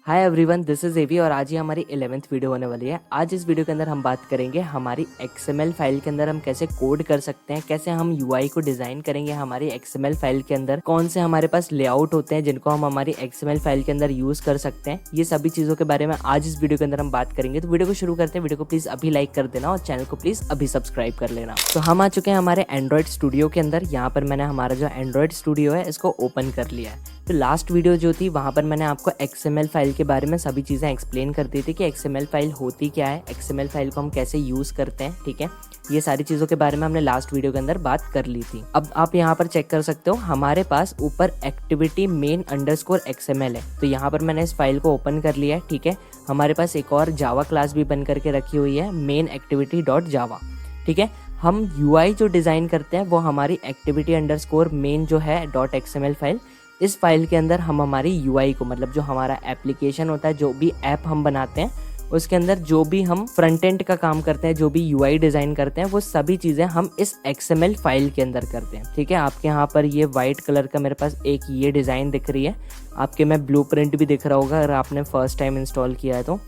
Hi everyone, this is एवी और आज ही हमारी 11th वीडियो होने वाली है। आज इस वीडियो के अंदर हम बात करेंगे हमारी XML फाइल के अंदर हम कैसे कोड कर सकते हैं, कैसे हम UI को डिज़ाइन करेंगे हमारी XML फाइल के अंदर, कौन से हमारे पास लेआउट होते हैं जिनको हम हमारी XML फाइल के अंदर यूज़ कर सकते हैं। ये सभी चीज़ों के बारे में आज इस वीडियो के अंदर हम बात करेंगे। तो वीडियो को शुरू करते हैं। वीडियो को प्लीज़ अभी लाइक कर देना और चैनल को प्लीज़ अभी सब्सक्राइब कर लेना। तो हम आ चुके हैं हमारे एंड्रॉइड स्टूडियो के अंदर। यहाँ पर मैंने हमारा जो एंड्रॉइड स्टूडियो है इसको ओपन कर लिया है। तो लास्ट वीडियो जो थी वहाँ पर मैंने आपको XML फाइल के बारे में सभी चीज़ें एक्सप्लेन कर दी थी कि XML फाइल होती क्या है, XML फाइल को हम कैसे यूज़ करते हैं। ठीक है, ये सारी चीज़ों के बारे में हमने लास्ट वीडियो के अंदर बात कर ली थी। अब आप यहाँ पर चेक कर सकते हो, हमारे पास ऊपर एक्टिविटी मेन अंडरस्कोर XML है। तो यहाँ पर मैंने इस फाइल को ओपन कर लिया है। ठीक है, हमारे पास एक और जावा क्लास भी बन करके रखी हुई है, मेन एक्टिविटी डॉट जावा। ठीक है, हम UI जो डिज़ाइन करते हैं वो हमारी एक्टिविटी अंडरस्कोर मेन जो है डॉट XML फाइल, इस फाइल के अंदर हम हमारी UI को, मतलब जो हमारा एप्लीकेशन होता है, जो भी ऐप हम बनाते हैं उसके अंदर जो भी हम फ्रंट एंड का काम करते हैं, जो भी UI डिज़ाइन करते हैं, वो सभी चीज़ें हम इस XML फाइल के अंदर करते हैं। ठीक है, आपके यहाँ पर ये वाइट कलर का मेरे पास एक ये डिज़ाइन दिख रही है, आपके में ब्लूप्रिंट भी दिख रहा होगा अगर आपने फर्स्ट टाइम इंस्टॉल किया है तो।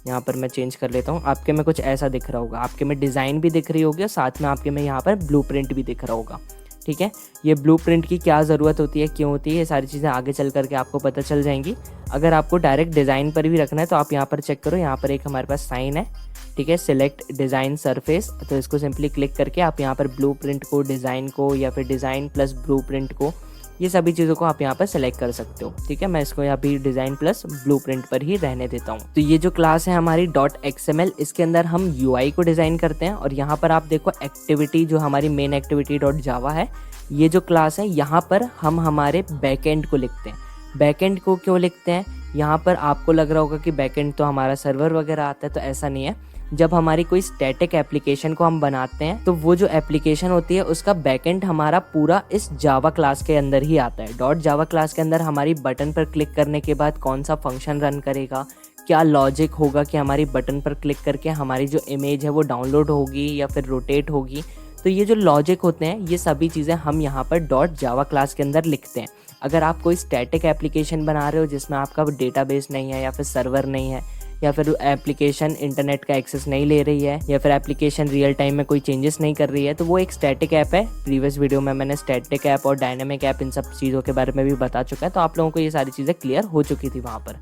यहाँ पर मैं चेंज कर लेता हूँ, आपके में कुछ ऐसा दिख रहा होगा, आपके में डिज़ाइन भी दिख रही होगी और साथ में आपके में यहाँ पर ब्लूप्रिंट भी दिख रहा होगा। ठीक है, ये ब्लूप्रिंट की क्या ज़रूरत होती है, क्यों होती है, ये सारी चीज़ें आगे चल करके आपको पता चल जाएंगी। अगर आपको डायरेक्ट डिज़ाइन पर भी रखना है तो आप यहाँ पर चेक करो, यहाँ पर एक हमारे पास साइन है। ठीक है, सिलेक्ट डिज़ाइन सरफेस, तो इसको सिंपली क्लिक करके आप यहाँ पर ब्लूप्रिंट को, डिज़ाइन को, या फिर डिज़ाइन प्लस ब्लूप्रिंट को, ये सभी चीज़ों को आप यहाँ पर सेलेक्ट कर सकते हो। ठीक है, मैं इसको यहाँ भी डिज़ाइन प्लस ब्लूप्रिंट पर ही रहने देता हूँ। तो ये जो क्लास है हमारी .xml, इसके अंदर हम UI को डिज़ाइन करते हैं। और यहाँ पर आप देखो एक्टिविटी जो हमारी मेन एक्टिविटी डॉट जावा है, ये जो क्लास है यहाँ पर हम हमारे बैकएंड को लिखते हैं। बैकएंड को क्यों लिखते हैं, यहाँ पर आपको लग रहा होगा कि बैकएंड तो हमारा सर्वर वगैरह आता है, तो ऐसा नहीं है। जब हमारी कोई स्टैटिक एप्लीकेशन को हम बनाते हैं तो वो जो एप्लीकेशन होती है उसका बैकएंड हमारा पूरा इस जावा क्लास के अंदर ही आता है। डॉट जावा क्लास के अंदर हमारी बटन पर क्लिक करने के बाद कौन सा फंक्शन रन करेगा, क्या लॉजिक होगा कि हमारी बटन पर क्लिक करके हमारी जो इमेज है वो डाउनलोड होगी या फिर रोटेट होगी, तो ये जो लॉजिक होते हैं ये सभी चीज़ें हम यहाँ पर डॉट जावा क्लास के अंदर लिखते हैं। अगर आप कोई स्टैटिक एप्लीकेशन बना रहे हो जिसमें आपका डेटाबेस नहीं है या फिर सर्वर नहीं है, या फिर एप्लीकेशन इंटरनेट का एक्सेस नहीं ले रही है, या फिर एप्लीकेशन रियल टाइम में कोई चेंजेस नहीं कर रही है, तो वो एक स्टैटिक ऐप है। प्रीवियस वीडियो में मैंने स्टैटिक ऐप और डायनामिक ऐप इन सब चीज़ों के बारे में भी बता चुका है, तो आप लोगों को ये सारी चीज़ें क्लियर हो चुकी थी वहाँ पर।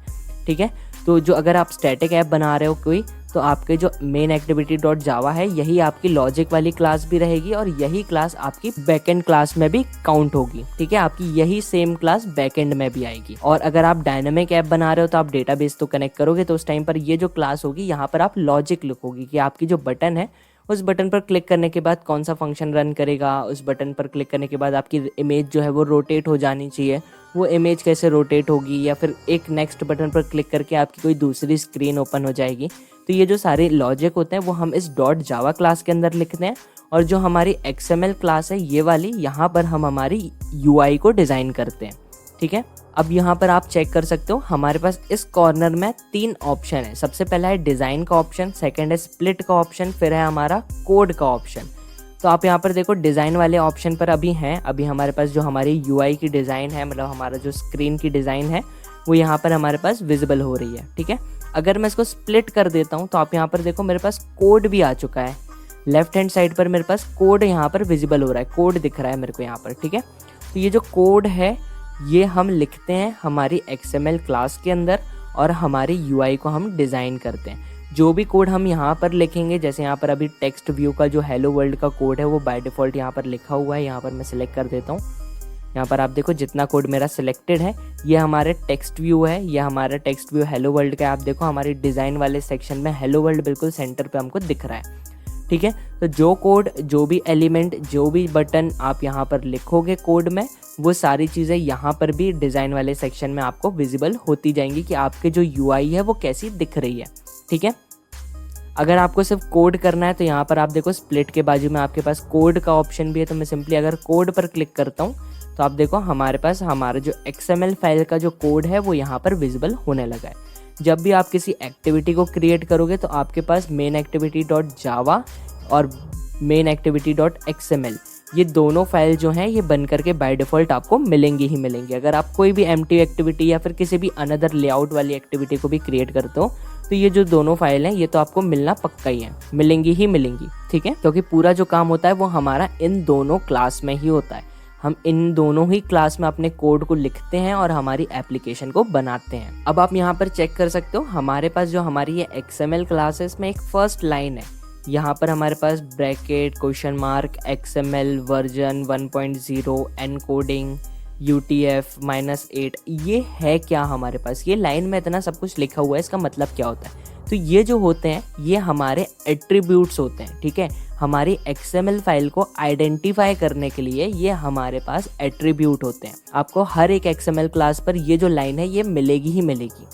ठीक है, तो जो अगर आप स्टैटिक ऐप बना रहे हो कोई, तो आपके जो मेन एक्टिविटी डॉट जावा है यही आपकी लॉजिक वाली क्लास भी रहेगी और यही क्लास आपकी बैकएंड क्लास में भी काउंट होगी। ठीक है, आपकी यही सेम क्लास बैकएंड में भी आएगी। और अगर आप डायनामिक ऐप बना रहे हो तो आप डेटाबेस तो कनेक्ट करोगे, तो उस टाइम पर ये जो क्लास होगी यहाँ पर आप लॉजिक लिखोगी कि आपकी जो बटन है उस बटन पर क्लिक करने के बाद कौन सा फंक्शन रन करेगा, उस बटन पर क्लिक करने के बाद आपकी इमेज जो है वो रोटेट हो जानी चाहिए, वो इमेज कैसे रोटेट होगी, या फिर एक नेक्स्ट बटन पर क्लिक करके आपकी कोई दूसरी स्क्रीन ओपन हो जाएगी। तो ये जो सारे लॉजिक होते हैं वो हम इस डॉट जावा क्लास के अंदर लिखते हैं। और जो हमारी XML क्लास है ये वाली, यहाँ पर हम हमारी UI को डिज़ाइन करते हैं। ठीक है, अब यहाँ पर आप चेक कर सकते हो हमारे पास इस कॉर्नर में 3 ऑप्शन है। सबसे पहला है डिज़ाइन का ऑप्शन, सेकंड है स्प्लिट का ऑप्शन, फिर है हमारा कोड का ऑप्शन। तो आप यहाँ पर देखो डिज़ाइन वाले ऑप्शन पर अभी हैं, अभी हमारे पास जो हमारी UI की डिज़ाइन है, मतलब हमारा जो स्क्रीन की डिज़ाइन है वो यहाँ पर हमारे पास विजिबल हो रही है। ठीक है, अगर मैं इसको स्प्लिट कर देता हूँ तो आप यहाँ पर देखो मेरे पास कोड भी आ चुका है। लेफ्ट हैंड साइड पर मेरे पास कोड यहाँ पर विजिबल हो रहा है, कोड दिख रहा है मेरे को यहाँ पर। ठीक है, तो ये जो कोड है ये हम लिखते हैं हमारी XML क्लास के अंदर और हमारी UI को हम डिज़ाइन करते हैं। जो भी कोड हम यहाँ पर लिखेंगे, जैसे यहाँ पर अभी टेक्स्ट व्यू का जो हेलो वर्ल्ड का कोड है वो बाय डिफ़ॉल्ट यहाँ पर लिखा हुआ है, यहाँ पर मैं सिलेक्ट कर देता हूँ। यहाँ पर आप देखो जितना कोड मेरा सिलेक्टेड है ये हमारे टेक्स्ट व्यू है, ये हमारा टेक्स्ट व्यू हेलो वर्ल्ड का है। आप देखो हमारी डिज़ाइन वाले सेक्शन में हेलो वर्ल्ड बिल्कुल सेंटर पे हमको दिख रहा है। ठीक है, तो जो कोड, जो भी एलिमेंट, जो भी बटन आप यहाँ पर लिखोगे कोड में, वो सारी चीज़ें यहाँ पर भी डिज़ाइन वाले सेक्शन में आपको विजिबल होती जाएंगी कि आपके जो UI है वो कैसी दिख रही है। ठीक है, अगर आपको सिर्फ कोड करना है तो यहाँ पर आप देखो स्प्लिट के बाजू में आपके पास कोड का ऑप्शन भी है। तो मैं सिंपली अगर कोड पर क्लिक करता हूँ तो आप देखो हमारे पास हमारा जो XML फाइल का जो कोड है वो यहाँ पर विजिबल होने लगा है। जब भी आप किसी एक्टिविटी को क्रिएट करोगे तो आपके पास मेन एक्टिविटी डॉट जावा और मेन एक्टिविटी डॉट XML ये दोनों फाइल जो हैं ये बन करके बाय डिफ़ॉल्ट आपको मिलेंगी ही मिलेंगी। अगर आप कोई भी एम्प्टी एक्टिविटी या फिर किसी भी अनदर लेआउट वाली एक्टिविटी को भी क्रिएट करते हो तो ये जो दोनों फाइल हैं ये तो आपको मिलना पक्का ही है, मिलेंगी ही मिलेंगी, ठीक है। क्योंकि पूरा जो काम होता है वो हमारा इन दोनों क्लास में ही होता है। हम इन दोनों ही क्लास में अपने कोड को लिखते हैं और हमारी एप्लीकेशन को बनाते हैं। अब आप यहाँ पर चेक कर सकते हो, हमारे पास जो हमारी ये XML क्लास है इसमें एक फर्स्ट लाइन है। यहाँ पर हमारे पास bracket, question mark, XML version 1.0, encoding, UTF-8, ये है क्या हमारे पास। ये लाइन में इतना सब कुछ लिखा हुआ है, इसका मतलब क्या होता है। तो ये जो होते हैं ये हमारे एट्रीब्यूट्स होते हैं, ठीक है। हमारी XML फाइल को आइडेंटिफाई करने के लिए ये हमारे पास एट्रीब्यूट होते हैं। आपको हर एक XML क्लास पर ये जो लाइन है ये मिलेगी ही मिलेगी,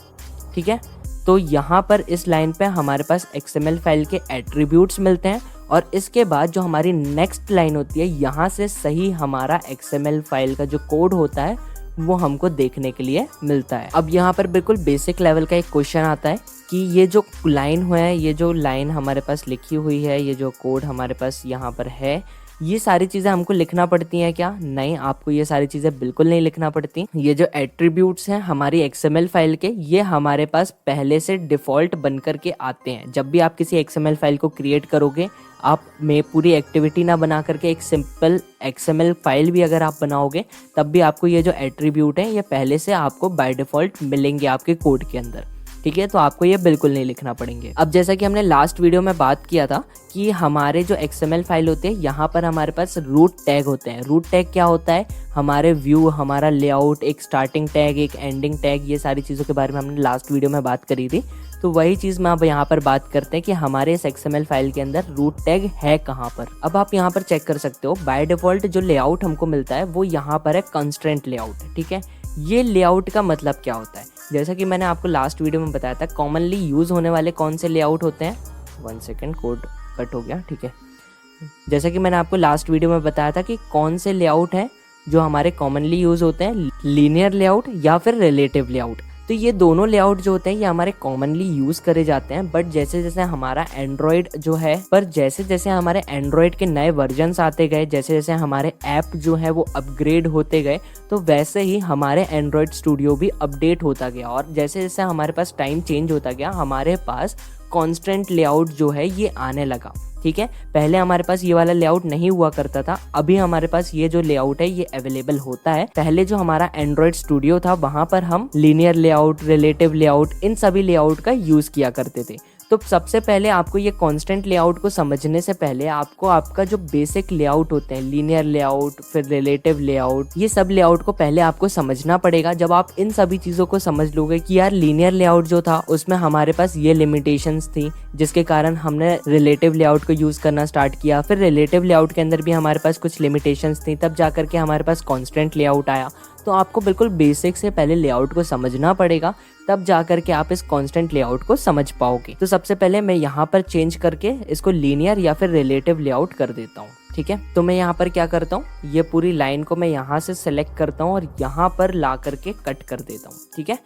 ठीक है। तो यहाँ पर इस लाइन पे हमारे पास XML फाइल के एट्रीब्यूट्स मिलते हैं और इसके बाद जो हमारी नेक्स्ट लाइन होती है यहाँ से सही हमारा XML फाइल का जो कोड होता है वो हमको देखने के लिए मिलता है। अब यहाँ पर बिल्कुल बेसिक लेवल का एक क्वेश्चन आता है कि ये जो लाइन है, ये जो लाइन हमारे पास लिखी हुई है, ये जो कोड हमारे पास यहाँ पर है, ये सारी चीज़ें हमको लिखना पड़ती हैं क्या? नहीं, आपको ये सारी चीज़ें बिल्कुल नहीं लिखना पड़ती। ये जो एट्रीब्यूट्स हैं हमारी XML फाइल के, ये हमारे पास पहले से डिफ़ॉल्ट बन करके आते हैं। जब भी आप किसी XML फाइल को क्रिएट करोगे, आप में पूरी एक्टिविटी ना बना करके एक सिंपल XML फाइल भी अगर आप बनाओगे तब भी आपको ये जो एट्रीब्यूट है ये पहले से आपको बाय डिफ़ॉल्ट मिलेंगे आपके कोड के अंदर, ठीक है। तो आपको ये बिल्कुल नहीं लिखना पड़ेंगे। अब जैसा कि हमने लास्ट वीडियो में बात किया था कि हमारे जो XML फाइल होते हैं यहाँ पर हमारे पास रूट टैग होते हैं। रूट टैग क्या होता है? हमारे व्यू, हमारा लेआउट, एक स्टार्टिंग टैग, एक एंडिंग टैग, ये सारी चीज़ों के बारे में हमने लास्ट वीडियो में बात करी थी। तो वही चीज़ में अब यहाँ पर बात करते हैं कि हमारे इस XML फाइल के अंदर रूट टैग है कहाँ पर। अब आप यहाँ पर चेक कर सकते हो, बाय डिफ़ॉल्ट जो लेआउट हमको मिलता है वो यहाँ पर है कंस्ट्रेंट लेआउट, ठीक है। ये लेआउट का मतलब क्या होता है? जैसा कि मैंने आपको लास्ट वीडियो में बताया था, कॉमनली यूज़ होने वाले कौन से लेआउट होते हैं। 1 सेकेंड, कोड कट हो गया, ठीक है। जैसा कि मैंने आपको लास्ट वीडियो में बताया था कि कौन से लेआउट हैं जो हमारे कॉमनली यूज़ होते हैं, लीनियर लेआउट या फिर रिलेटिव लेआउट। तो ये दोनों लेआउट जो होते हैं ये हमारे कॉमनली यूज़ करे जाते हैं। बट जैसे जैसे हमारा एंड्रॉयड जो है, जैसे जैसे हमारे एंड्रॉयड के नए वर्जन्स आते गए, जैसे जैसे हमारे ऐप जो है वो अपग्रेड होते गए, तो वैसे ही हमारे एंड्रॉयड स्टूडियो भी अपडेट होता गया। और जैसे जैसे हमारे पास टाइम चेंज होता गया, हमारे पास कॉन्स्टेंट लेआउट जो है ये आने लगा, ठीक है। पहले हमारे पास ये वाला लेआउट नहीं हुआ करता था, अभी हमारे पास ये जो लेआउट है ये अवेलेबल होता है। पहले जो हमारा एंड्रॉयड स्टूडियो था वहां पर हम लीनियर लेआउट, रिलेटिव लेआउट, इन सभी लेआउट का यूज किया करते थे। तो सबसे पहले आपको ये कांस्टेंट लेआउट को समझने से पहले आपको आपका जो बेसिक लेआउट होते हैं, लीनियर लेआउट, फिर रिलेटिव लेआउट, ये सब लेआउट को पहले आपको समझना पड़ेगा। जब आप इन सभी चीज़ों को समझ लोगे कि यार लीनियर लेआउट जो था उसमें हमारे पास ये लिमिटेशंस थी जिसके कारण हमने रिलेटिव लेआउट को यूज़ करना स्टार्ट किया, फिर रिलेटिव लेआउट के अंदर भी हमारे पास कुछ लिमिटेशंस थी, तब जा करके हमारे पास कांस्टेंट लेआउट आया। तो आपको बिल्कुल बेसिक से पहले लेआउट को समझना पड़ेगा, तब जा करके आप इस कांस्टेंट लेआउट को समझ पाओगे। तो सबसे पहले मैं यहाँ पर चेंज करके इसको लीनियर या फिर रिलेटिव लेआउट कर देता हूँ, ठीक है। तो मैं यहाँ पर क्या करता हूँ, ये पूरी लाइन को मैं यहाँ से सेलेक्ट करता हूँ और यहाँ पर ला करके कट कर देता हूँ, ठीक है।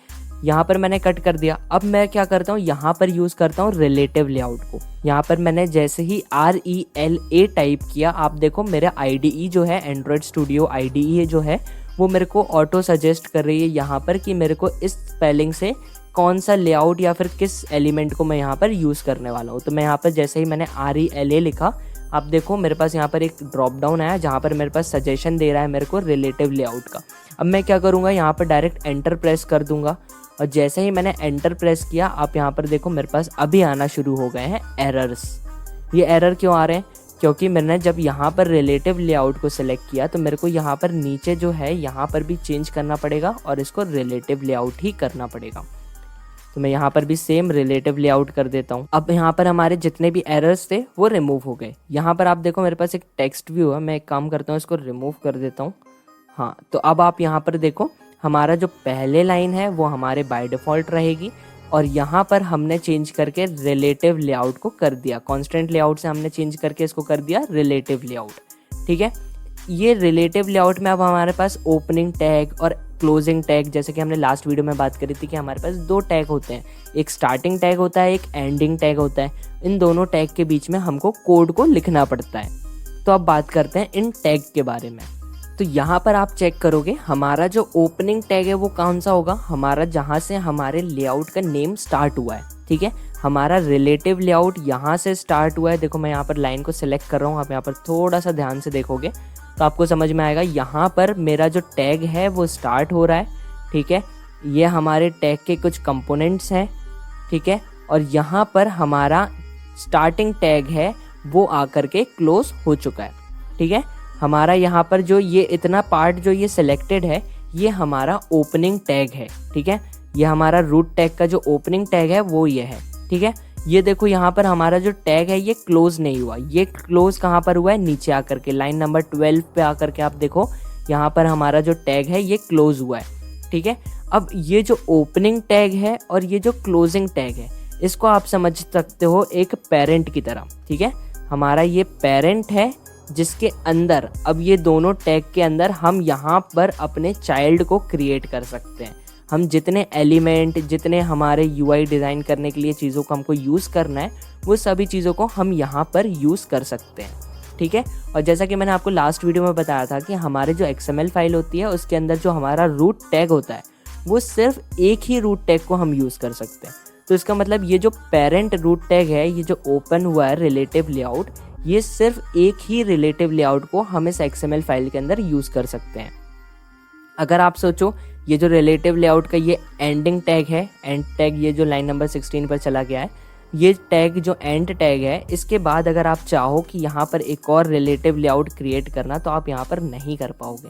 यहाँ पर मैंने कट कर दिया। अब मैं क्या करता हूँ, यहाँ पर यूज करता हूँ रिलेटिव लेआउट को। यहाँ पर मैंने जैसे ही RELA टाइप किया, आप देखो मेरा IDE जो है, एंड्रॉयड स्टूडियो IDE जो है, वो मेरे को ऑटो सजेस्ट कर रही है यहाँ पर कि मेरे को इस स्पेलिंग से कौन सा लेआउट या फिर किस एलिमेंट को मैं यहाँ पर यूज़ करने वाला हूँ। तो मैं यहाँ पर जैसे ही मैंने RELA लिखा, आप देखो मेरे पास यहाँ पर एक ड्रॉप डाउन आया जहाँ पर मेरे पास सजेशन दे रहा है मेरे को रिलेटिव लेआउट का। अब मैं क्या करूँगा, यहाँ पर डायरेक्ट एंटर प्रेस कर दूंगा और जैसे ही मैंने एंटर प्रेस किया, आप यहाँ पर देखो मेरे पास अभी आना शुरू हो गए हैं एरर्स। ये एरर क्यों आ रहे हैं? क्योंकि मैंने जब यहाँ पर रिलेटिव लेआउट को सिलेक्ट किया तो मेरे को यहाँ पर नीचे जो है यहाँ पर भी चेंज करना पड़ेगा और इसको रिलेटिव लेआउट ही करना पड़ेगा। तो मैं यहाँ पर भी सेम रिलेटिव लेआउट कर देता हूँ। अब यहाँ पर हमारे जितने भी एरर्स थे वो रिमूव हो गए। यहाँ पर आप देखो मेरे पास एक टेक्स्ट व्यू है, मैं एक काम करता हूँ इसको रिमूव कर देता हूँ। हाँ, तो अब आप यहाँ पर देखो हमारा जो पहले लाइन है वो हमारे बाय डिफ़ॉल्ट रहेगी और यहाँ पर हमने चेंज करके रिलेटिव लेआउट को कर दिया। कांस्टेंट लेआउट से हमने चेंज करके इसको कर दिया रिलेटिव लेआउट, ठीक है। ये रिलेटिव लेआउट में अब हमारे पास ओपनिंग टैग और क्लोजिंग टैग, जैसे कि हमने लास्ट वीडियो में बात करी थी कि हमारे पास 2 टैग होते हैं, एक स्टार्टिंग टैग होता है, एक एंडिंग टैग होता है। इन दोनों टैग के बीच में हमको कोड को लिखना पड़ता है। तो अब बात करते हैं इन टैग के बारे में। तो यहाँ पर आप चेक करोगे हमारा जो ओपनिंग टैग है वो कौन सा होगा, हमारा जहाँ से हमारे लेआउट का नेम स्टार्ट हुआ है, ठीक है। हमारा रिलेटिव लेआउट यहाँ से स्टार्ट हुआ है। देखो मैं यहाँ पर लाइन को सिलेक्ट कर रहा हूँ, आप यहाँ पर थोड़ा सा ध्यान से देखोगे तो आपको समझ में आएगा। यहाँ पर मेरा जो टैग है वो स्टार्ट हो रहा है, ठीक है। ये हमारे टैग के कुछ कंपोनेंट्स हैं, ठीक है। और यहाँ पर हमारा स्टार्टिंग टैग है वो आकर के क्लोज हो चुका है, ठीक है। हमारा यहाँ पर जो ये इतना पार्ट जो ये सिलेक्टेड है ये हमारा ओपनिंग टैग है, ठीक है। ये हमारा रूट टैग का जो ओपनिंग टैग है वो ये है, ठीक है। ये देखो यहाँ पर हमारा जो टैग है ये क्लोज नहीं हुआ, ये क्लोज कहाँ पर हुआ है, नीचे आकर के लाइन नंबर 12 पे आकर के आप देखो यहाँ पर हमारा जो टैग है ये क्लोज हुआ है, ठीक है। अब ये जो ओपनिंग टैग है और ये जो क्लोजिंग टैग है इसको आप समझ सकते हो एक पेरेंट की तरह, ठीक है। हमारा ये पेरेंट है जिसके अंदर अब ये दोनों टैग के अंदर हम यहाँ पर अपने चाइल्ड को क्रिएट कर सकते हैं। हम जितने एलिमेंट, जितने हमारे यूआई डिज़ाइन करने के लिए चीज़ों को हमको यूज़ करना है वो सभी चीज़ों को हम यहाँ पर यूज़ कर सकते हैं, ठीक है। और जैसा कि मैंने आपको लास्ट वीडियो में बताया था कि हमारे जो XML फाइल होती है उसके अंदर जो हमारा रूट टैग होता है वो सिर्फ एक ही रूट टैग को हम यूज़ कर सकते हैं। तो इसका मतलब ये जो पेरेंट रूट टैग है, ये जो ओपन हुआ है रिलेटिव लेआउट, ये सिर्फ एक ही रिलेटिव लेआउट को हम इस XML फाइल के अंदर यूज़ कर सकते हैं। अगर आप सोचो ये जो रिलेटिव लेआउट का ये एंडिंग टैग है, एंड टैग ये जो लाइन नंबर 16 पर चला गया है, ये टैग जो एंड टैग है, इसके बाद अगर आप चाहो कि यहाँ पर एक और रिलेटिव लेआउट क्रिएट करना तो आप यहाँ पर नहीं कर पाओगे।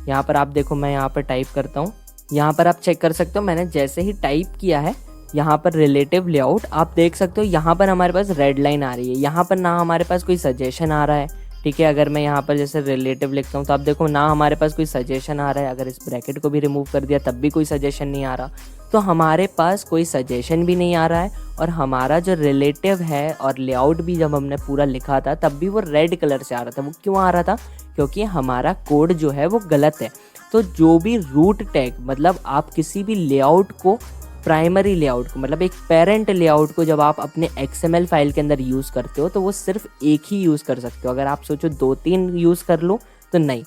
यहाँ पर आप देखो मैं यहाँ पर टाइप करता हूँ, यहाँ पर आप चेक कर सकते हो मैंने जैसे ही टाइप किया है यहाँ पर रिलेटिव लेआउट, आप देख सकते हो यहाँ पर हमारे पास रेड लाइन आ रही है। यहाँ पर ना हमारे पास कोई सजेशन आ रहा है, ठीक है। अगर मैं यहाँ पर जैसे रिलेटिव लिखता हूँ तो आप देखो ना हमारे पास कोई सजेशन आ रहा है। अगर इस ब्रैकेट को भी रिमूव कर दिया तब भी कोई सजेशन नहीं आ रहा। तो हमारे पास कोई सजेशन भी नहीं आ रहा है और हमारा जो रिलेटिव है और लेआउट भी जब हमने पूरा लिखा था तब भी वो रेड कलर से आ रहा था। वो क्यों आ रहा था? क्योंकि हमारा कोड जो है वो गलत है। तो जो भी रूट टैग, मतलब आप किसी भी लेआउट को, प्राइमरी लेआउट को, मतलब एक पेरेंट लेआउट को जब आप अपने XML फाइल के अंदर यूज़ करते हो तो वो सिर्फ एक ही यूज़ कर सकते हो। अगर आप सोचो 2-3 यूज़ कर लो तो नहीं,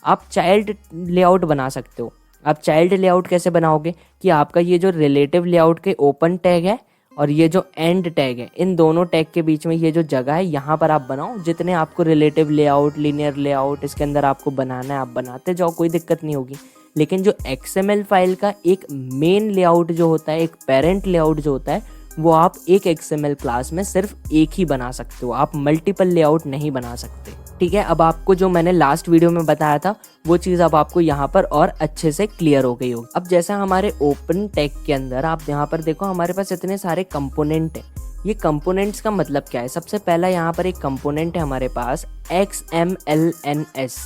आप चाइल्ड लेआउट बना सकते हो। आप चाइल्ड लेआउट कैसे बनाओगे कि आपका ये जो रिलेटिव लेआउट के ओपन टैग है और ये जो एंड टैग है, इन दोनों टैग के बीच में ये जो जगह है यहाँ पर आप बनाओ। जितने आपको रिलेटिव लेआउट, लीनियर लेआउट इसके अंदर आपको बनाना है आप बनाते जाओ, कोई दिक्कत नहीं होगी। लेकिन जो XML फाइल का एक मेन लेआउट जो होता है, एक पेरेंट लेआउट जो होता है, वो आप एक XML क्लास में सिर्फ एक ही बना सकते हो, आप मल्टीपल लेआउट नहीं बना सकते, ठीक है। अब आपको जो मैंने लास्ट वीडियो में बताया था वो चीज़ अब आपको यहाँ पर और अच्छे से क्लियर हो गई होगी। अब जैसा हमारे ओपन टैग के अंदर आप यहाँ पर देखो हमारे पास इतने सारे कंपोनेंट हैं। ये कंपोनेंट्स का मतलब क्या है? सबसे पहला यहाँ पर एक कंपोनेंट है हमारे पास XMLNS।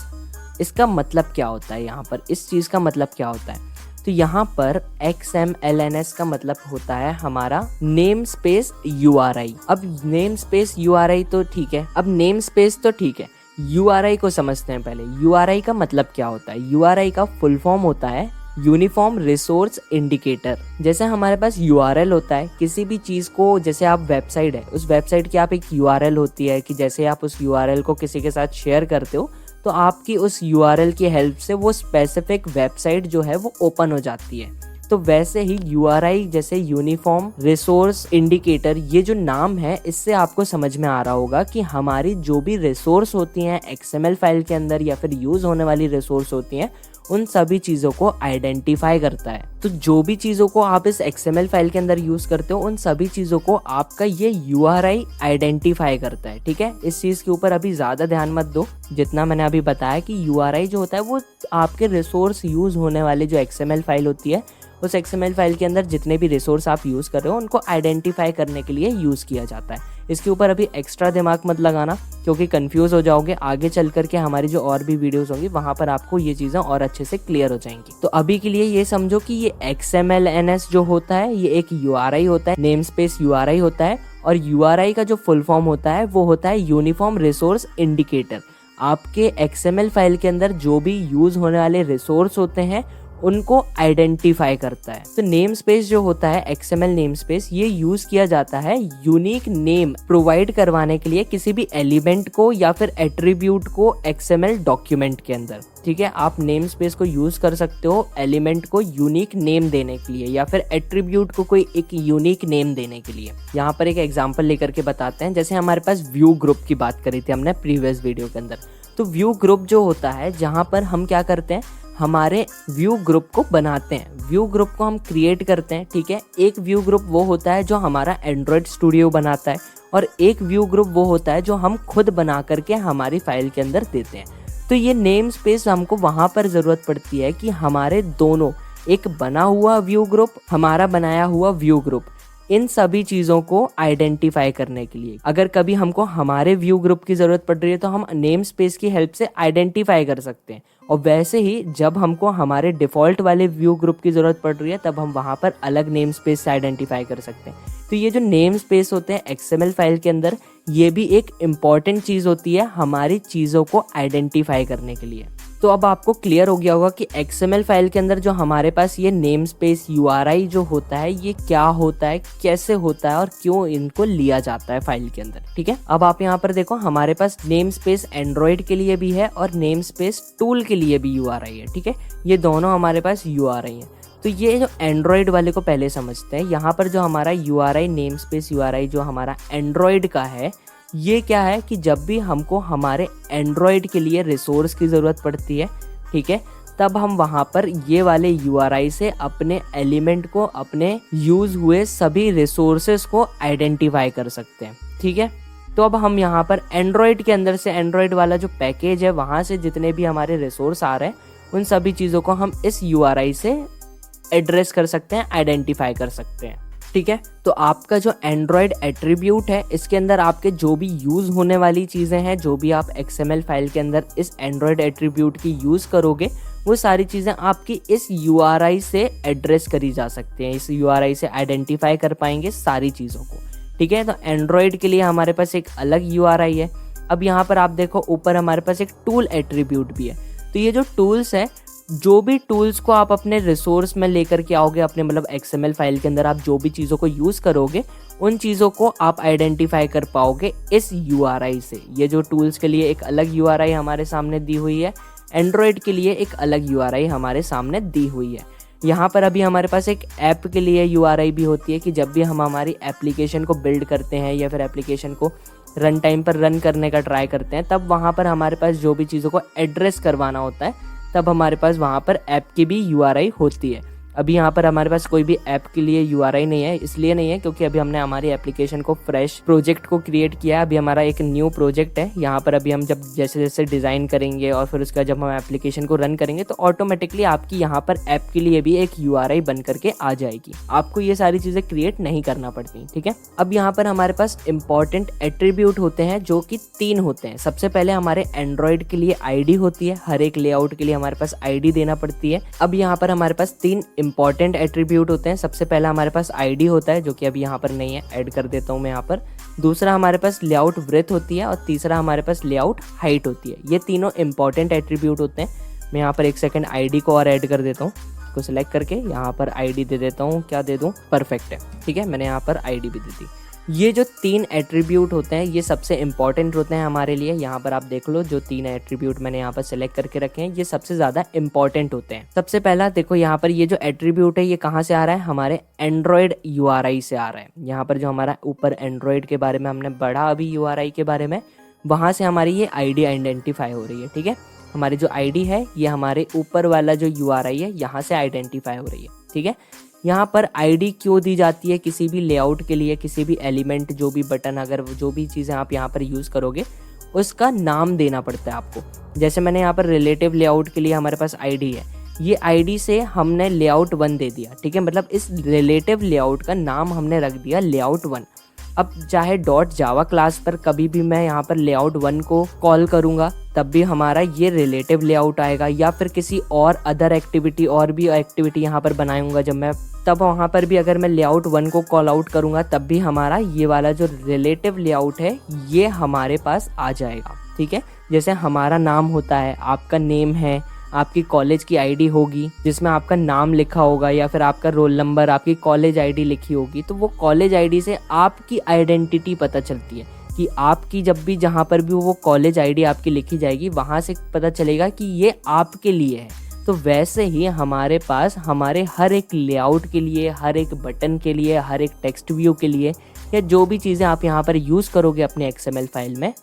इसका मतलब क्या होता है? यहाँ पर इस चीज़ का मतलब क्या होता है? तो यहाँ पर XMLNS का मतलब होता है हमारा नेम स्पेस URI। अब नेम स्पेस URI तो ठीक है, अब नेम स्पेस तो ठीक है, URI को समझते हैं पहले। URI का मतलब क्या होता है? URI का फुल फॉर्म होता है यूनिफॉर्म रिसोर्स इंडिकेटर। जैसे हमारे पास URL होता है किसी भी चीज़ को, जैसे आप वेबसाइट है, उस वेबसाइट की आप एक URL होती है कि जैसे आप उस URL को किसी के साथ शेयर करते हो तो आपकी उस URL की हेल्प से वो स्पेसिफिक वेबसाइट जो है वो ओपन हो जाती है। तो वैसे ही URI जैसे यूनिफॉर्म रिसोर्स इंडिकेटर, ये जो नाम है इससे आपको समझ में आ रहा होगा कि हमारी जो भी रिसोर्स होती हैं XML फाइल के अंदर या फिर यूज़ होने वाली रिसोर्स होती हैं उन सभी चीज़ों को आइडेंटिफाई करता है। तो जो भी चीज़ों को आप इस XML फाइल के अंदर यूज़ करते हो उन सभी चीज़ों को आपका ये URI आइडेंटिफाई करता है, ठीक है। इस चीज़ के ऊपर अभी ज़्यादा ध्यान मत दो, जितना मैंने अभी बताया कि URI जो होता है वो आपके रिसोर्स यूज़ होने वाली जो XML फाइल होती है उस XML फाइल के अंदर जितने भी रिसोर्स आप यूज़ कर रहे हो उनको आइडेंटिफाई करने के लिए यूज़ किया जाता है। इसके ऊपर अभी एक्स्ट्रा दिमाग मत लगाना क्योंकि कंफ्यूज हो जाओगे। आगे चल करके हमारी जो और भी वीडियोस होंगी वहाँ पर आपको ये चीज़ें और अच्छे से क्लियर हो जाएंगी। तो अभी के लिए ये समझो कि ये XMLNS जो होता है ये एक URI होता है, नेम स्पेस URI होता है, और URI का जो फुल फॉर्म होता है वो होता है यूनिफॉर्म रिसोर्स इंडिकेटर। आपके XML फाइल के अंदर जो भी यूज़ होने वाले रिसोर्स होते हैं उनको आइडेंटिफाई करता है। तो नेम स्पेस जो होता है XML नेम स्पेस, ये यूज किया जाता है यूनिक नेम प्रोवाइड करवाने के लिए किसी भी एलिमेंट को या फिर एट्रीब्यूट को XML डॉक्यूमेंट के अंदर। ठीक है, आप नेम स्पेस को यूज कर सकते हो एलिमेंट को यूनिक नेम देने के लिए या फिर एट्रीब्यूट को कोई एक यूनिक नेम देने के लिए। यहाँ पर एक एग्जांपल लेकर के बताते हैं। जैसे हमारे पास व्यू ग्रुप की बात करी थी हमने प्रीवियस वीडियो के अंदर। तो व्यू ग्रुप जो होता है, जहाँ पर हम क्या करते हैं, हमारे व्यू ग्रुप को बनाते हैं, व्यू ग्रुप को हम क्रिएट करते हैं। ठीक है, एक व्यू ग्रुप वो होता है जो हमारा एंड्रॉयड स्टूडियो बनाता है और एक व्यू ग्रुप वो होता है जो हम खुद बना करके हमारी फाइल के अंदर देते हैं। तो ये नेम स्पेस हमको वहाँ पर ज़रूरत पड़ती है कि हमारे दोनों, एक बना हुआ व्यू ग्रुप, हमारा बनाया हुआ व्यू ग्रुप, इन सभी चीज़ों को आइडेंटिफाई करने के लिए अगर कभी हमको हमारे व्यू ग्रुप की ज़रूरत पड़ रही है तो हम नेम स्पेस की हेल्प से आइडेंटिफाई कर सकते हैं। और वैसे ही जब हमको हमारे डिफ़ॉल्ट वाले व्यू ग्रुप की ज़रूरत पड़ रही है तब हम वहाँ पर अलग नेम स्पेस से आइडेंटिफाई कर सकते हैं। तो ये जो नेम स्पेस होते हैं XML फाइल के अंदर, ये भी एक इम्पॉर्टेंट चीज़ होती है हमारी चीज़ों को आइडेंटिफाई करने के लिए। तो अब आपको क्लियर हो गया होगा कि XML फाइल के अंदर जो हमारे पास ये नेम स्पेस URI जो होता है, ये क्या होता है, कैसे होता है और क्यों इनको लिया जाता है फाइल के अंदर। ठीक है, अब आप यहाँ पर देखो हमारे पास नेम स्पेस एंड्रॉयड के लिए भी है और नेम स्पेस टूल के लिए भी URI है। ठीक है, ये दोनों हमारे पास URI है। तो ये जो एंड्रॉयड वाले को पहले समझते हैं। यहाँ पर जो हमारा URI नेम स्पेस URI जो हमारा एंड्रॉयड का है, ये क्या है कि जब भी हमको हमारे एंड्रॉयड के लिए रिसोर्स की ज़रूरत पड़ती है, ठीक है, तब हम वहाँ पर ये वाले URI से अपने एलिमेंट को, अपने यूज़ हुए सभी रिसोर्सेस को आइडेंटिफाई कर सकते हैं। ठीक है, तो अब हम यहाँ पर एंड्रॉयड के अंदर से, एंड्रॉयड वाला जो पैकेज है वहाँ से जितने भी हमारे रिसोर्स आ रहे हैं उन सभी चीज़ों को हम इस URI से एड्रेस कर सकते हैं, आइडेंटिफाई कर सकते हैं। ठीक है, तो आपका जो एंड्रॉयड एट्रीब्यूट है, इसके अंदर आपके जो भी यूज़ होने वाली चीज़ें हैं, जो भी आप XML फाइल के अंदर इस एंड्रॉयड एट्रीब्यूट की यूज़ करोगे, वो सारी चीज़ें आपकी इस URI से एड्रेस करी जा सकती हैं। इस URI से आइडेंटिफाई कर पाएंगे सारी चीज़ों को। ठीक है, तो एंड्रॉयड के लिए हमारे पास एक अलग URI है। अब यहाँ पर आप देखो ऊपर हमारे पास एक टूल एट्रीब्यूट भी है। तो ये जो टूल्स है, जो भी टूल्स को आप अपने रिसोर्स में लेकर के आओगे, अपने मतलब XML फाइल के अंदर आप जो भी चीज़ों को यूज़ करोगे, उन चीज़ों को आप आइडेंटिफाई कर पाओगे इस URI से। ये जो टूल्स के लिए एक अलग URI हमारे सामने दी हुई है, एंड्रॉयड के लिए एक अलग URI हमारे सामने दी हुई है। यहाँ पर अभी हमारे पास एक ऐप के लिए URI भी होती है कि जब भी हम हमारी एप्लीकेशन को बिल्ड करते हैं या फिर एप्लीकेशन को रन टाइम पर रन करने का ट्राई करते हैं, तब वहाँ पर हमारे पास जो भी चीज़ों को एड्रेस करवाना होता है, तब हमारे पास वहाँ पर ऐप की भी URI होती है। अभी यहाँ पर हमारे पास कोई भी ऐप के लिए URI नहीं है, इसलिए नहीं है क्योंकि अभी हमने हमारी एप्लीकेशन को फ्रेश प्रोजेक्ट को क्रिएट किया है। अभी हमारा एक न्यू प्रोजेक्ट है। यहाँ पर अभी हम जब जैसे जैसे डिज़ाइन करेंगे और फिर उसका जब हम एप्लीकेशन को रन करेंगे तो ऑटोमेटिकली आपकी यहाँ पर ऐप के लिए भी एक URI बन करके आ जाएगी। आपको ये सारी चीज़ें क्रिएट नहीं करना पड़ती। ठीक है, अब यहाँ पर हमारे पास इंपॉर्टेंट एट्रीब्यूट होते हैं जो कि 3 होते हैं। सबसे पहले हमारे एंड्रॉयड के लिए ID होती है, हर एक लेआउट के लिए हमारे पास ID देना पड़ती है। अब यहाँ पर हमारे पास 3 इंपॉर्टेंट एट्रीब्यूट होते हैं। सबसे पहला हमारे पास ID होता है जो कि अभी यहाँ पर नहीं है, ऐड कर देता हूँ मैं यहाँ पर। दूसरा हमारे पास लेआउट ब्रेथ होती है और तीसरा हमारे पास लेआउट हाइट होती है। ये तीनों इंपॉर्टेंट एट्रीब्यूट होते हैं। मैं यहाँ पर एक सेकंड ID को और ऐड कर देता हूँ, को सिलेक्ट करके यहाँ पर ID दे देता हूँ। क्या दे दूँ, परफेक्ट है। ठीक है, मैंने यहाँ पर ID भी दे दी। ये जो 3 एट्रीब्यूट होते हैं ये सबसे इंपॉर्टेंट होते हैं हमारे लिए। यहाँ पर आप देख लो जो 3 एट्रीब्यूट मैंने यहाँ पर सेलेक्ट करके रखे हैं, ये सबसे ज़्यादा इंपॉर्टेंट होते हैं। सबसे पहला देखो यहाँ पर ये जो एट्रीब्यूट है ये कहाँ से आ रहा है, हमारे एंड्रॉयड URI से आ रहा है। यहाँ पर जो हमारा ऊपर एंड्रॉयड के बारे में हमने पढ़ा अभी URI के बारे में, वहाँ से हमारी ये ID आइडेंटिफाई हो रही है। ठीक है, हमारी जो ID है ये हमारे ऊपर वाला जो URI है यहाँ से आइडेंटिफाई हो रही है। ठीक है, यहाँ पर ID क्यों दी जाती है किसी भी लेआउट के लिए, किसी भी एलिमेंट, जो भी बटन, अगर जो भी चीज़ें आप यहाँ पर यूज़ करोगे उसका नाम देना पड़ता है आपको। जैसे मैंने यहाँ पर रिलेटिव लेआउट के लिए हमारे पास ID है, ये ID से हमने लेआउट 1 दे दिया। ठीक है, मतलब इस रिलेटिव लेआउट का नाम हमने रख दिया लेआउट 1। अब चाहे .java क्लास पर कभी भी मैं यहाँ पर लेआउट 1 को कॉल करूँगा तब भी हमारा ये रिलेटिव लेआउट आएगा, या फिर किसी और अदर एक्टिविटी, और भी एक्टिविटी यहाँ पर बनाऊंगा जब मैं, तब वहाँ पर भी अगर मैं लेआउट 1 को कॉल आउट करूँगा तब भी हमारा ये वाला जो रिलेटिव लेआउट है ये हमारे पास आ जाएगा। ठीक है, जैसे हमारा नाम होता है, आपका नेम है, आपकी कॉलेज की आईडी होगी जिसमें आपका नाम लिखा होगा या फिर आपका रोल नंबर, आपकी कॉलेज आईडी लिखी होगी। तो वो कॉलेज आईडी से आपकी आइडेंटिटी पता चलती है कि आपकी जब भी जहाँ पर भी वो कॉलेज आईडी आपकी लिखी जाएगी वहाँ से पता चलेगा कि ये आपके लिए है। तो वैसे ही हमारे पास हमारे हर एक लेआउट के लिए, हर एक बटन के लिए, हर एक टेक्स्ट व्यू के लिए या जो भी चीज़ें आप यहाँ पर यूज़ करोगे अपने XML फाइल में,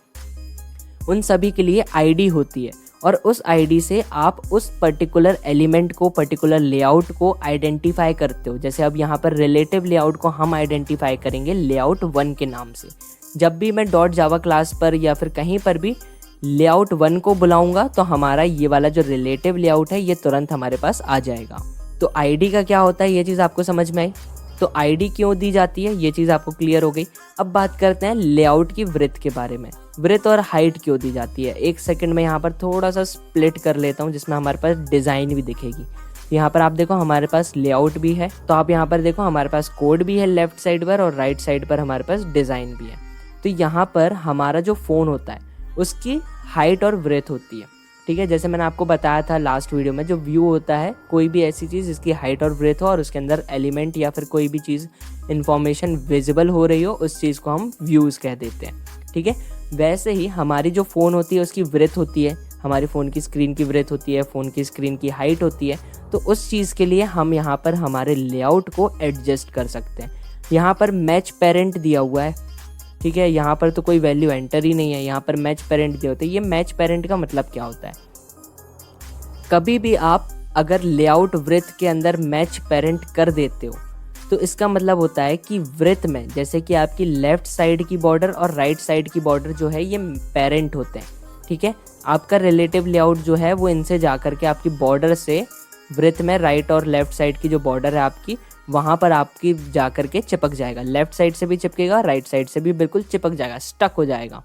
उन सभी के लिए आईडी होती है और उस आईडी से आप उस पर्टिकुलर एलिमेंट को, पर्टिकुलर लेआउट को आइडेंटिफाई करते हो। जैसे अब यहाँ पर रिलेटिव लेआउट को हम आइडेंटिफाई करेंगे लेआउट 1 के नाम से। जब भी मैं .java क्लास पर या फिर कहीं पर भी लेआउट 1 को बुलाऊंगा तो हमारा ये वाला जो रिलेटिव लेआउट है ये तुरंत हमारे पास आ जाएगा। तो आईडी का क्या होता है ये चीज़ आपको समझ में आई। तो आईडी क्यों दी जाती है ये चीज़ आपको क्लियर हो गई। अब बात करते हैं लेआउट की विड्थ के बारे में। विड्थ और हाइट क्यों दी जाती है, एक सेकंड में यहाँ पर थोड़ा सा स्प्लिट कर लेता हूँ जिसमें हमारे पास डिज़ाइन भी दिखेगी। यहाँ पर आप देखो हमारे पास लेआउट भी है, तो आप यहाँ पर देखो हमारे पास कोड भी है लेफ्ट साइड पर और राइट साइड पर हमारे पास डिज़ाइन भी है। तो यहाँ पर हमारा जो फ़ोन होता है उसकी हाइट और विड्थ होती है, ठीक है। जैसे मैंने आपको बताया था लास्ट वीडियो में, जो व्यू होता है कोई भी ऐसी चीज़ जिसकी हाइट और विड्थ हो और उसके अंदर एलिमेंट या फिर कोई भी चीज़ इंफॉर्मेशन विजिबल हो रही हो, उस चीज़ को हम व्यूज़ कह देते हैं, ठीक है। वैसे ही हमारी जो फ़ोन होती है उसकी विड्थ होती है, हमारी फ़ोन की स्क्रीन की विड्थ होती है, फ़ोन की स्क्रीन की हाइट होती है। तो उस चीज़ के लिए हम यहाँ पर हमारे लेआउट को एडजस्ट कर सकते हैं। यहाँ पर मैच पेरेंट दिया हुआ है, ठीक है। यहाँ पर तो कोई वैल्यू एंटर ही नहीं है, यहाँ पर मैच पेरेंट दिया होता है। ये मैच पेरेंट का मतलब क्या होता है, कभी भी आप अगर लेआउट विड्थ के अंदर मैच पेरेंट कर देते हो तो इसका मतलब होता है कि विड्थ में, जैसे कि आपकी लेफ्ट साइड की बॉर्डर और राइट साइड की बॉर्डर जो है ये पेरेंट होते हैं, ठीक है। आपका रिलेटिव लेआउट जो है वो इनसे जा करके आपकी बॉर्डर से विड्थ में राइट और लेफ्ट साइड की जो बॉर्डर है आपकी, वहाँ पर आपकी जा करके चिपक जाएगा। लेफ्ट साइड से भी चिपकेगा, राइट साइड से भी बिल्कुल चिपक जाएगा, स्टक हो जाएगा,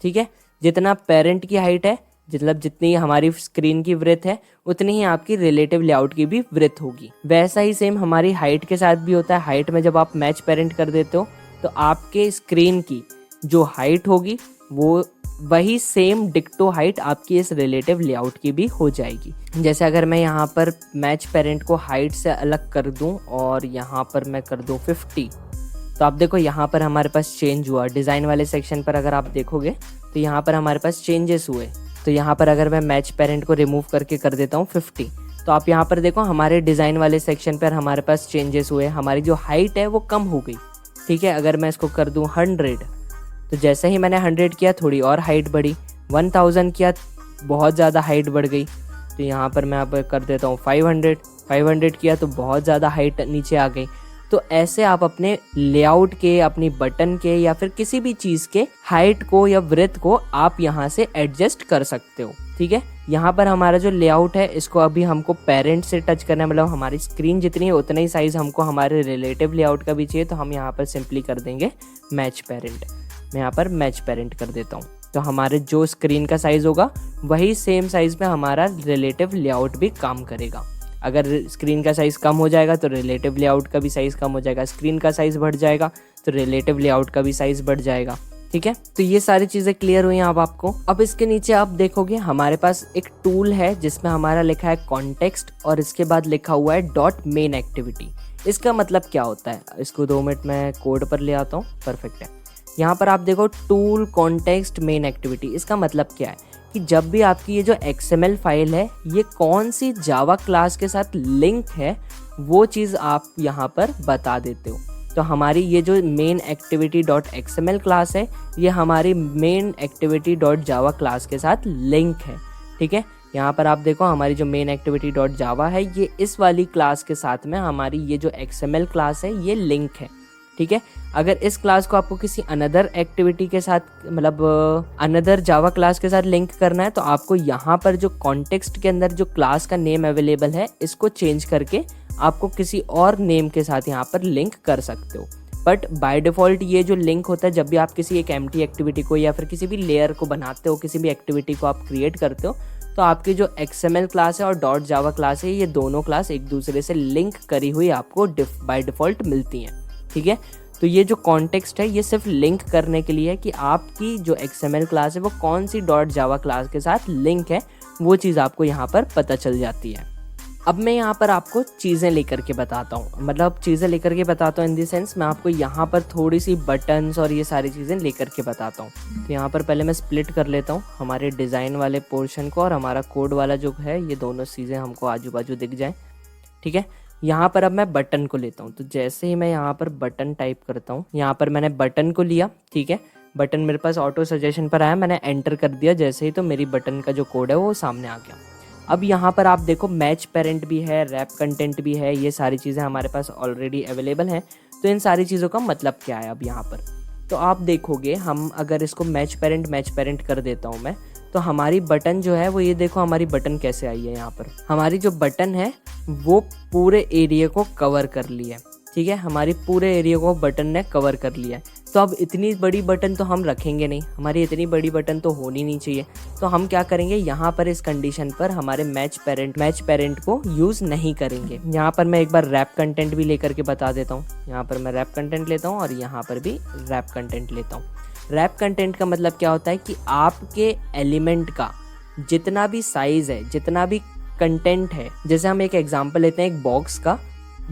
ठीक है। जितना पेरेंट की हाइट है, मतलब जितनी हमारी स्क्रीन की विड्थ है उतनी ही आपकी रिलेटिव लेआउट की भी विड्थ होगी। वैसा ही सेम हमारी हाइट के साथ भी होता है। हाइट में जब आप मैच पेरेंट कर देते हो तो आपके स्क्रीन की जो हाइट होगी वो वही सेम डिक्टो हाइट आपकी इस रिलेटिव लेआउट की भी हो जाएगी। जैसे अगर मैं यहाँ पर मैच पेरेंट को हाइट से अलग कर दूँ और यहाँ पर मैं कर दूँ 50, तो आप देखो यहाँ पर हमारे पास चेंज हुआ। डिज़ाइन वाले सेक्शन पर अगर आप देखोगे तो यहाँ पर हमारे पास चेंजेस हुए। तो यहाँ पर अगर मैं मैच पेरेंट को रिमूव करके कर देता हूँ 50, तो आप यहाँ पर देखो हमारे डिज़ाइन वाले सेक्शन पर हमारे पास चेंजेस हुए, हमारी जो हाइट है वो कम हो गई, ठीक है। अगर मैं इसको कर दूँ 100, तो जैसे ही मैंने 100 किया थोड़ी और हाइट बढ़ी, 1000 किया बहुत ज़्यादा हाइट बढ़ गई। तो यहाँ पर मैं अब कर देता हूँ 500 किया तो बहुत ज़्यादा हाइट नीचे आ गई। तो ऐसे आप अपने लेआउट के, अपनी बटन के या फिर किसी भी चीज़ के हाइट को या विड्थ को आप यहाँ से एडजस्ट कर सकते हो, ठीक है। यहाँ पर हमारा जो लेआउट है इसको अभी हमको पेरेंट से टच करना है, मतलब हमारी स्क्रीन जितनी है उतना ही साइज़ हमको हमारे रिलेटिव लेआउट का भी चाहिए। तो हम यहाँ पर सिंपली कर देंगे मैच पेरेंट। मैं यहाँ पर मैच पेरेंट कर देता हूँ, तो हमारे जो स्क्रीन का साइज़ होगा वही सेम साइज़ में हमारा रिलेटिव लेआउट भी काम करेगा। अगर स्क्रीन का साइज़ कम हो जाएगा तो रिलेटिव लेआउट का भी साइज़ कम हो जाएगा, स्क्रीन का साइज़ बढ़ जाएगा तो रिलेटिव लेआउट का भी साइज़ बढ़ जाएगा, ठीक है। तो ये सारी चीज़ें क्लियर हुई अब आपको। अब इसके नीचे आप देखोगे हमारे पास एक टूल है जिसमें हमारा लिखा है कॉन्टेक्स्ट और इसके बाद लिखा हुआ है डॉट मेन एक्टिविटी। इसका मतलब क्या होता है, इसको 2 मिनट में कोड पर ले आता हूँ, परफेक्ट है। यहाँ पर आप देखो टूल कॉन्टेक्स्ट मेन एक्टिविटी, इसका मतलब क्या है कि जब भी आपकी ये जो XML फाइल है ये कौन सी जावा क्लास के साथ लिंक है वो चीज़ आप यहाँ पर बता देते हो। तो हमारी ये जो main activity dot XML class है ये हमारी main activity dot Java class के साथ लिंक है, ठीक है। यहाँ पर आप देखो हमारी जो मेन एक्टिविटी डॉट जावा है ये इस वाली क्लास के साथ में हमारी ये जो XML क्लास है ये लिंक है, ठीक है। अगर इस क्लास को आपको किसी अनदर एक्टिविटी के साथ, मतलब अनदर जावा क्लास के साथ लिंक करना है तो आपको यहाँ पर जो कॉन्टेक्स्ट के अंदर जो क्लास का नेम अवेलेबल है इसको चेंज करके आपको किसी और नेम के साथ यहाँ पर लिंक कर सकते हो। बट बाय डिफ़ॉल्ट ये जो लिंक होता है जब भी आप किसी एक एम्प्टी एक्टिविटी को या फिर किसी भी लेयर को बनाते हो, किसी भी एक्टिविटी को आप क्रिएट करते हो, तो आपकी जो XML क्लास है और डॉट जावा क्लास है ये दोनों क्लास एक दूसरे से लिंक करी हुई आपको बाय डिफ़ॉल्ट मिलती हैं, ठीक है। तो ये जो कॉन्टेक्स्ट है ये सिर्फ लिंक करने के लिए है कि आपकी जो XML क्लास है वो कौन सी डॉट जावा क्लास के साथ लिंक है, वो चीज़ आपको यहाँ पर पता चल जाती है। अब मैं यहाँ पर आपको चीज़ें लेकर के बताता हूँ, मतलब चीज़ें लेकर के बताता हूँ इन दी सेंस मैं आपको यहाँ पर थोड़ी सी बटन्स और ये सारी चीज़ें लेकर के बताता हूँ। तो यहाँ पर पहले मैं स्प्लिट कर लेता हूँ हमारे डिज़ाइन वाले पोर्शन को और हमारा कोड वाला जो है, ये दोनों चीज़ें हमको आजू बाजू दिख जाएँ। ठीक है, यहाँ पर अब मैं बटन को लेता हूँ। तो जैसे ही मैं यहाँ पर बटन टाइप करता हूँ, यहाँ पर मैंने बटन को लिया। ठीक है, बटन मेरे पास ऑटो सजेशन पर आया, मैंने एंटर कर दिया जैसे ही, तो मेरी बटन का जो कोड है वो सामने आ गया। अब यहाँ पर आप देखो मैच पेरेंट भी है, रैप कंटेंट भी है, ये सारी चीज़ें हमारे पास ऑलरेडी अवेलेबल हैं। तो इन सारी चीज़ों का मतलब क्या है अब यहाँ पर, तो आप देखोगे हम अगर इसको मैच पेरेंट कर देता हूँ मैं, तो हमारी बटन जो है वो ये देखो हमारी बटन कैसे आई है। यहाँ पर हमारी जो बटन है वो पूरे एरिया को कवर कर लिया है। ठीक है, हमारी पूरे एरिया को बटन ने कवर कर लिया है। तो अब इतनी बड़ी बटन तो हम रखेंगे नहीं, हमारी इतनी बड़ी बटन तो होनी नहीं चाहिए। तो हम क्या करेंगे, यहाँ पर इस कंडीशन पर हमारे मैच पेरेंट को यूज़ नहीं करेंगे। यहाँ पर मैं एक बार रैप कंटेंट भी लेकर के बता देता हूँ। यहाँ पर मैं रैप कंटेंट लेता हूँ और यहाँ पर भी रैप कंटेंट लेता हूँ। रैप कंटेंट का मतलब क्या होता है कि आपके एलिमेंट का जितना भी साइज़ है, जितना भी कंटेंट है, जैसे हम एक एग्जांपल लेते हैं एक बॉक्स का,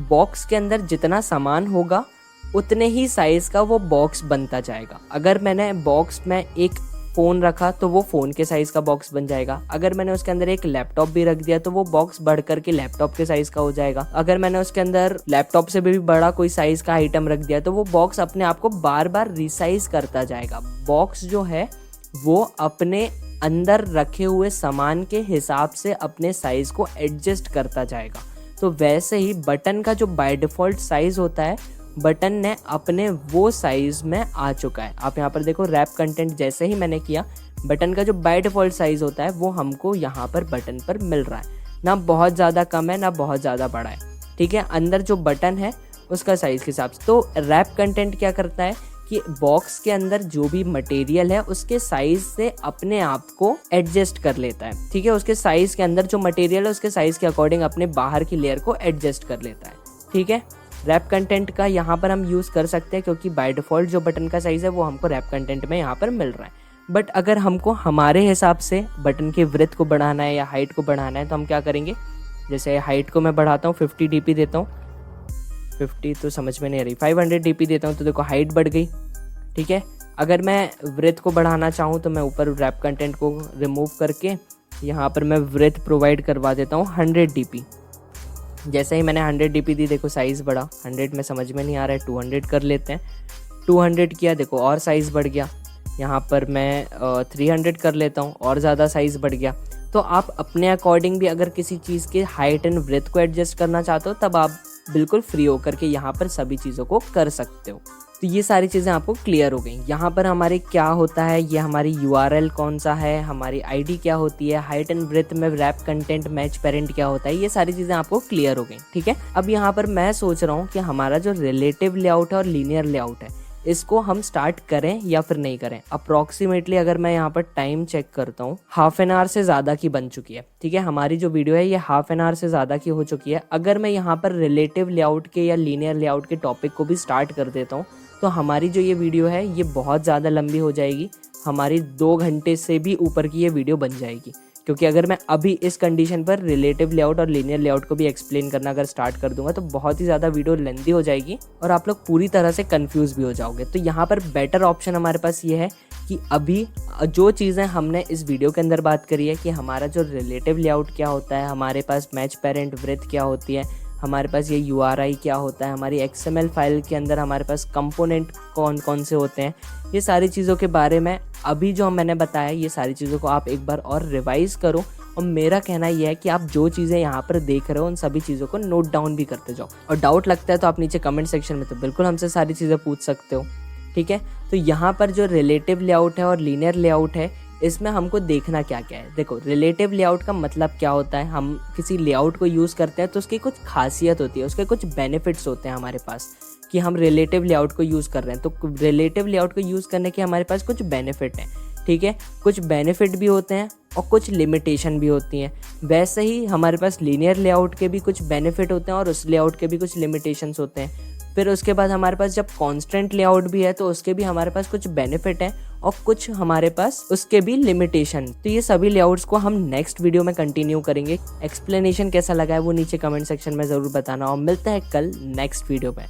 बॉक्स के अंदर जितना सामान होगा उतने ही साइज़ का वो बॉक्स बनता जाएगा। अगर मैंने बॉक्स में एक फ़ोन रखा तो वो फ़ोन के साइज़ का बॉक्स बन जाएगा। अगर मैंने उसके अंदर एक लैपटॉप भी रख दिया तो वो बॉक्स बढ़ करके लैपटॉप के साइज़ का हो जाएगा। अगर मैंने उसके अंदर लैपटॉप से भी बड़ा कोई साइज़ का आइटम रख दिया तो वो बॉक्स अपने आप को बार बार रिसाइज करता जाएगा। बॉक्स जो है वो अपने अंदर रखे हुए सामान के हिसाब से अपने साइज़ को एडजस्ट करता जाएगा। तो वैसे ही बटन का जो बाय डिफ़ॉल्ट साइज़ होता है, बटन ने अपने वो साइज़ में आ चुका है। आप यहाँ पर देखो रैप कंटेंट जैसे ही मैंने किया, बटन का जो बाय डिफ़ॉल्ट साइज़ होता है वो हमको यहाँ पर बटन पर मिल रहा है। ना बहुत ज़्यादा कम है ना बहुत ज़्यादा बड़ा है। ठीक है, अंदर जो बटन है उसका साइज़ के हिसाब से। तो रैप कंटेंट क्या करता है कि बॉक्स के अंदर जो भी मटेरियल है उसके साइज़ से अपने आप को एडजस्ट कर लेता है। ठीक है, उसके साइज़ के अंदर जो मटेरियल है उसके साइज़ के अकॉर्डिंग अपने बाहर की लेयर को एडजस्ट कर लेता है। ठीक है, रैप कंटेंट का यहाँ पर हम यूज़ कर सकते हैं क्योंकि बाय डिफ़ॉल्ट जो बटन का साइज़ है वो हमको रैप कंटेंट में यहाँ पर मिल रहा है। बट अगर हमको हमारे हिसाब से बटन के विड्थ को बढ़ाना है या हाइट को बढ़ाना है तो हम क्या करेंगे, जैसे हाइट को मैं बढ़ाता हूँ 50 dp देता हूँ, 50 तो समझ में नहीं आ रही, 500 dp देता हूँ तो देखो हाइट बढ़ गई। ठीक है, अगर मैं विड्थ को बढ़ाना चाहूँ तो मैं ऊपर रैप कंटेंट को रिमूव करके यहाँ पर मैं विड्थ प्रोवाइड करवा देता हूँ 100 dp। जैसे ही मैंने 100 dp दी देखो साइज़ बढ़ा। 100 में समझ में नहीं आ रहा है, 200 कर लेते हैं। 200 किया देखो और साइज़ बढ़ गया। यहाँ पर मैं 300 कर लेता हूँ और ज़्यादा साइज़ बढ़ गया। तो आप अपने अकॉर्डिंग भी अगर किसी चीज़ के हाइट एंड ब्रेथ को एडजस्ट करना चाहते हो तब आप बिल्कुल फ्री होकर के यहाँ पर सभी चीज़ों को कर सकते हो। तो ये सारी चीज़ें आपको क्लियर हो गई। यहाँ पर हमारे क्या होता है, ये हमारी URL कौन सा है, हमारी ID क्या होती है, हाइट एंड ब्रेथ में रैप कंटेंट मैच पेरेंट क्या होता है, ये सारी चीज़ें आपको क्लियर हो गई। ठीक है, अब यहाँ पर मैं सोच रहा हूँ कि हमारा जो रिलेटिव लेआउट है और लीनियर लेआउट है इसको हम स्टार्ट करें या फिर नहीं करें। अप्रॉक्सीमेटली अगर मैं यहाँ पर टाइम चेक करता हूँ, हाफ एन आवर से ज़्यादा की बन चुकी है। ठीक है, हमारी जो वीडियो है ये हाफ एन आवर से ज़्यादा की हो चुकी है। अगर मैं यहाँ पर रिलेटिव लेआउट के या लीनियर लेआउट के टॉपिक को भी स्टार्ट कर देता हूँ तो हमारी जो ये वीडियो है ये बहुत ज़्यादा लंबी हो जाएगी। हमारी 2 घंटे से भी ऊपर की ये वीडियो बन जाएगी, क्योंकि अगर मैं अभी इस कंडीशन पर रिलेटिव लेआउट और लीनियर लेआउट को भी एक्सप्लेन करना अगर स्टार्ट कर दूंगा तो बहुत ही ज़्यादा वीडियो लेंथी हो जाएगी और आप लोग पूरी तरह से कंफ्यूज भी हो जाओगे। तो यहाँ पर बेटर ऑप्शन हमारे पास ये है कि अभी जो चीज़ें हमने इस वीडियो के अंदर बात करी है कि हमारा जो रिलेटिव लेआउट क्या होता है, हमारे पास मैच पेरेंट ब्रेथ क्या होती है, हमारे पास ये URI क्या होता है, हमारी XML फाइल के अंदर हमारे पास कंपोनेंट कौन कौन से होते हैं, ये सारी चीज़ों के बारे में अभी जो मैंने बताया ये सारी चीज़ों को आप एक बार और रिवाइज करो। और मेरा कहना यह है कि आप जो चीज़ें यहाँ पर देख रहे हो उन सभी चीज़ों को नोट डाउन भी करते जाओ। और डाउट लगता है तो आप नीचे कमेंट सेक्शन में तो बिल्कुल हमसे सारी चीज़ें पूछ सकते हो। ठीक है, तो यहाँ पर जो रिलेटिव लेआउट है और लीनियर लेआउट है इसमें हमको देखना क्या क्या है। देखो, रिलेटिव लेआउट का मतलब क्या होता है, हम किसी लेआउट को यूज़ करते हैं तो उसकी कुछ खासियत होती है, उसके कुछ बेनिफिट्स होते हैं हमारे पास कि हम रिलेटिव लेआउट को यूज़ कर रहे हैं। तो रिलेटिव लेआउट को यूज़ करने के हमारे पास कुछ बेनिफिट हैं। ठीक है, कुछ बेनिफिट भी होते हैं और कुछ लिमिटेशन भी होती हैं। वैसे ही हमारे पास लीनियर लेआउट के भी कुछ बेनिफिट होते हैं और उस लेआउट के भी कुछ लिमिटेशंस होते हैं। फिर उसके बाद हमारे पास जब कॉन्स्टेंट लेआउट भी है तो उसके भी हमारे पास कुछ बेनिफिट है और कुछ हमारे पास उसके भी लिमिटेशन। तो ये सभी लेआउट्स को हम नेक्स्ट वीडियो में कंटिन्यू करेंगे। एक्सप्लेनेशन कैसा लगा है वो नीचे कमेंट सेक्शन में जरूर बताना और मिलते हैं कल नेक्स्ट वीडियो में।